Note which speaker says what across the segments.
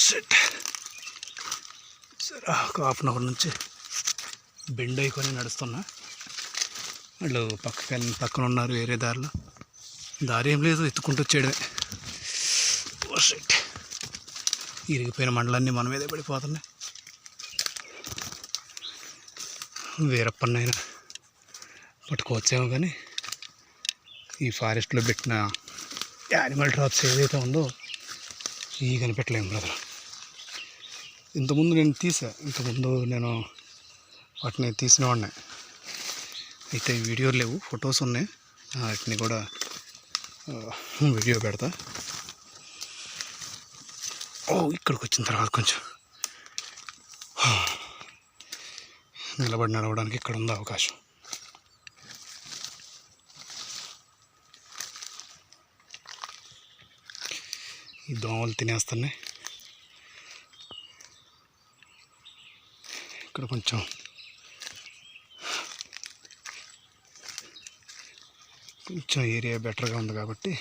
Speaker 1: Set సరే ఒక half an hour నుంచి బెండ్ అయికొని నడుస్తున్నా. వాళ్ళు పక్కన ఉన్నారు వేరే దారిలో. దారి ఏం లేదు, ఎత్తుకుంటూ వచ్చేయడమే. సెట్ ఇరిగిపోయిన మండలన్నీ మన మీదే పడిపోతున్నాయి. వీరప్పన్నైనా పట్టుకోవచ్చేమో కానీ ఈ ఫారెస్ట్లో పెట్టిన యానిమల్ ట్రాప్స్ ఏదైతే ఉందో ఇవి కనిపెట్టలేము బ్రదర్. ఇంతకుముందు నేను వాటిని తీసిన వాడిని. అయితే వీడియోలు లేవు, ఫొటోస్ ఉన్నాయి. వాటిని కూడా వీడియో పెడతా. ఇక్కడికి వచ్చిన తర్వాత కొంచెం నిలబడి నడవడానికి ఇక్కడ ఉంది అవకాశం. ఈ దోమలు తినేస్తున్నాయి. ఇక్కడ కొంచెం ఏరియా బెటర్గా ఉంది కాబట్టి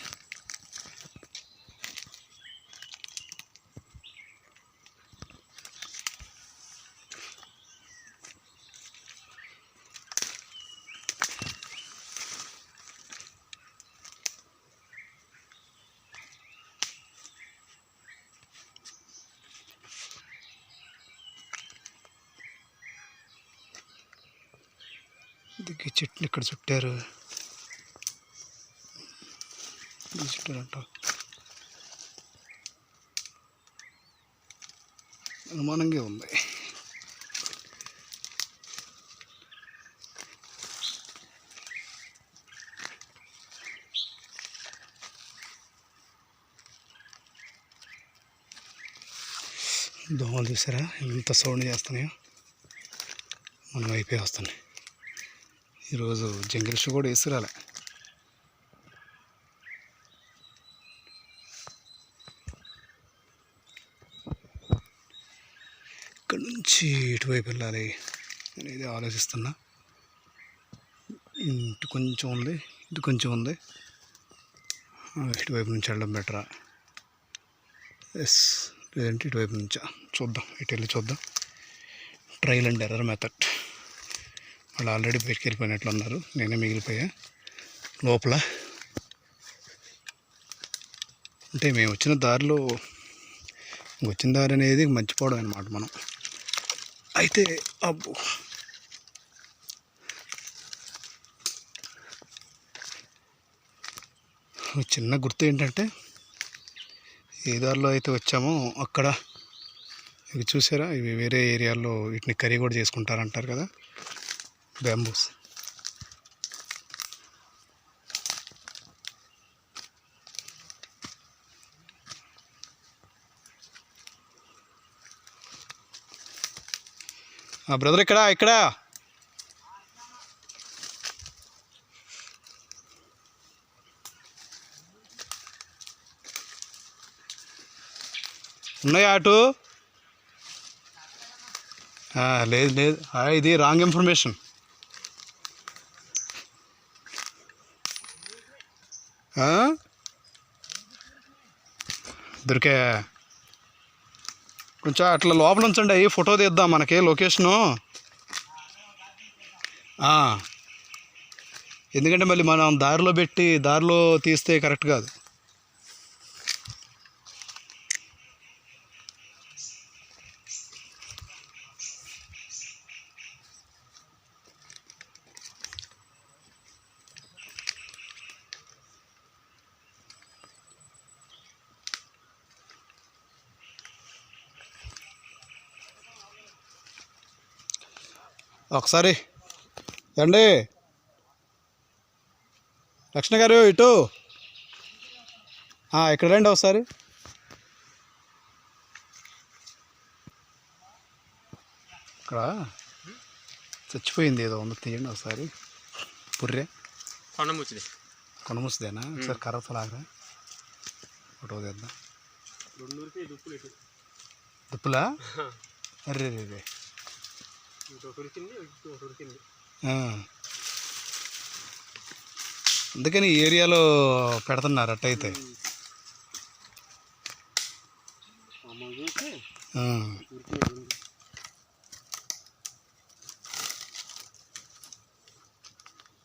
Speaker 1: చెట్లు ఇక్కడ చుట్టారు. చుట్టారంట, అనుమానంగా ఉంది. దోమలు చూసారా ఎంత సౌండ్ చేస్తున్నాయో, మన వైపే వస్తున్నాయి. ఈరోజు జంగిల్ షూ కూడా వేసుకురాలే. ఇక్కడ నుంచి ఇటువైపు వెళ్ళాలి అనేది ఆలోచిస్తున్నా. ఇటు కొంచెం ఉంది, ఇటు కొంచెం ఉంది. ఇటువైపు నుంచి వెళ్ళడం బెటరా? ఎస్, లేదంటే ఇటువైపు నుంచా చూద్దాం. ఇటు వెళ్ళి చూద్దాం. Trial and error method. వాళ్ళు ఆల్రెడీ బయటికి వెళ్ళిపోయినట్లు ఉన్నారు, నేనే మిగిలిపోయా లోపల. అంటే మేము వచ్చిన దారిలో వచ్చిన దారి అనేది మర్చిపోవడం అన్నమాట మనం. అయితే అబ్బో, చిన్న గుర్తు ఏంటంటే ఏ దారిలో అయితే వచ్చామో అక్కడ ఇవి చూసారా, ఇవి వేరే ఏరియాల్లో వీటిని కర్రీ కూడా చేసుకుంటారంటారు కదా, బ్యాంబూస్. బ్రదర్ ఇక్కడ ఉన్నాయా అటు? లేదు, ఇది రాంగ్ ఇన్ఫర్మేషన్. దొరికా? కొంచెం అట్లా లోపల ఉంచండి, అవి ఫోటో తీద్దాం మనకి లొకేషను. ఎందుకంటే మళ్ళీ మనం దారిలో పెట్టి దారిలో తీస్తే కరెక్ట్ కాదు. ఒకసారి రండి లక్ష్మణ గారు, ఇటు ఇక్కడ రండి ఒకసారి. ఇక్కడ చచ్చిపోయింది ఏదో ఉంది, తీయండి ఒకసారి. పుర్రే కొండముచ్చిదేనా? ఒకసారి కర్రతో లాగా ఫోటో తీద్దాం. దుప్పులా? అర్రే రే, అందుకని ఈ ఏరియాలో పెడుతున్నారు అట్టయితే.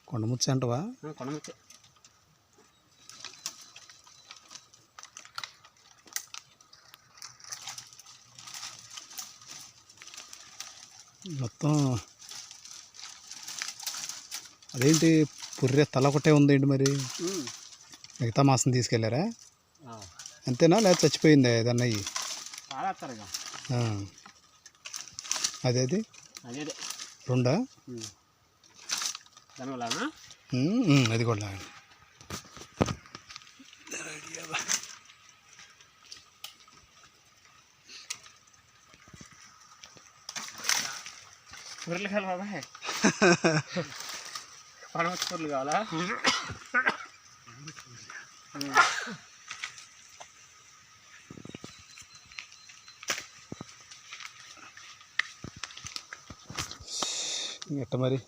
Speaker 1: కొండముచ్చ అంటవా?
Speaker 2: కొండముచ్చ.
Speaker 1: మొత్తం అదేంటి పుర్రె తల ఒకటే ఉందేంటి మరి? మిగతా మాసం తీసుకెళ్ళారా? అంతేనా లేదా చచ్చిపోయిందా ఏదన్నా? అదేది రెండా? అది కూడా
Speaker 2: కూరలు కావాలి బాబాయ్. పనమచ్చి కూరలు కావాలా?
Speaker 1: ఎట్ట మరి?